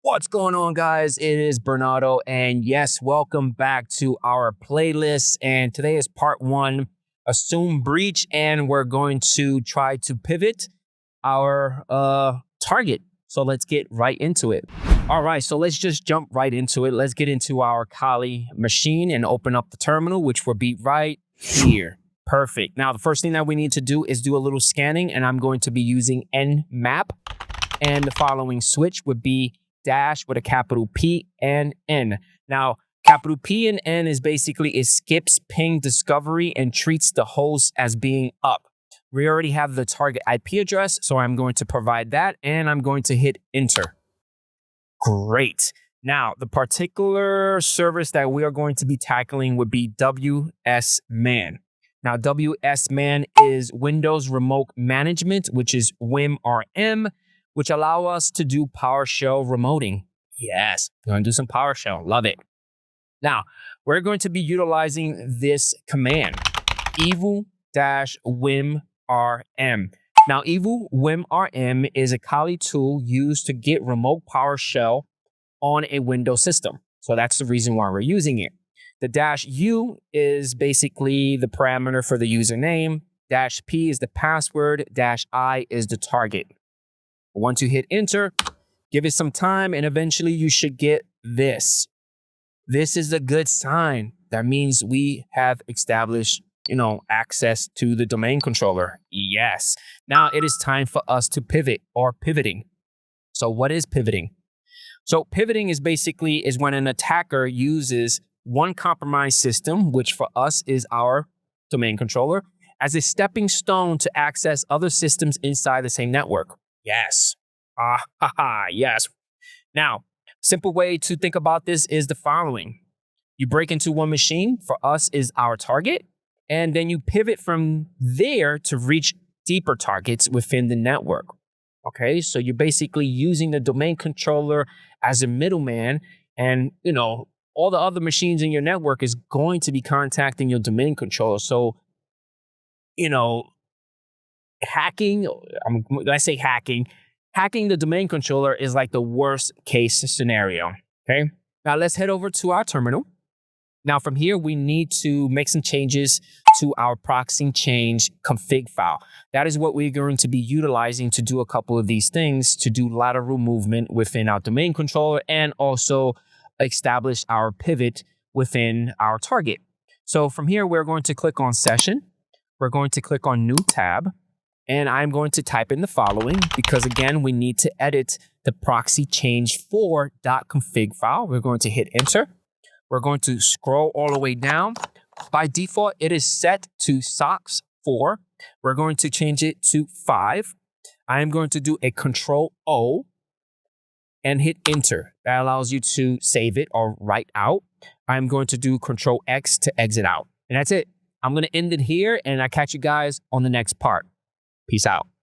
What's going on, guys? It is Bernardo, and yes, welcome back to our playlist. And today is part one, Assume Breach, and we're going to try to pivot our target. So let's get right into it. All right, so let's just jump right into it. Let's get into our Kali machine and open up the terminal, which will be right here. Perfect. Now, the first thing that we need to do is do a little scanning, and I'm going to be using NMAP. And the following switch would be dash with a capital P and N. Now, capital P and N is basically it skips ping discovery and treats the host as being up. We already have the target IP address, so I'm going to provide that and I'm going to hit enter. Great. Now, the particular service that we are going to be tackling would be WSman. Now, WSman is Windows Remote Management, which is WinRM, which allow us to do PowerShell remoting. Yes, we're going to do some PowerShell. Love it. Now, we're going to be utilizing this command, Evil-WinRM. Now, Evil-WinRM is a Kali tool used to get remote PowerShell on a Windows system. So that's the reason why we're using it. The -U is basically the parameter for the username. -P is the password. -I is the target. Once you hit enter, give it some time, and eventually you should get this. This is a good sign. That means we have established, access to the domain controller. Yes. Now it is time for us to pivot or pivoting. So what is pivoting? So pivoting is basically when an attacker uses one compromised system, which for us is our domain controller, as a stepping stone to access other systems inside the same network. Yes. Yes. Now, simple way to think about this is the following. You break into one machine, for us is our target, and then you pivot from there to reach deeper targets within the network. Okay, so you're basically using the domain controller as a middleman, and all the other machines in your network is going to be contacting your domain controller. So, hacking the domain controller is like the worst case scenario. Okay. Now let's head over to our terminal. Now from here, we need to make some changes to our proxychains config file. That is what we're going to be utilizing to do a couple of these things, to do lateral movement within our domain controller and also establish our pivot within our target. So from here, we're going to click on session. We're going to click on new tab. And I'm going to type in the following because, again, we need to edit the proxychains4.config file. We're going to hit enter. We're going to scroll all the way down. By default, it is set to SOCKS 4. We're going to change it to 5. I am going to do a Control-O and hit enter. That allows you to save it or write out. I'm going to do Control-X to exit out. And that's it. I'm going to end it here, and I'll catch you guys on the next part. Peace out.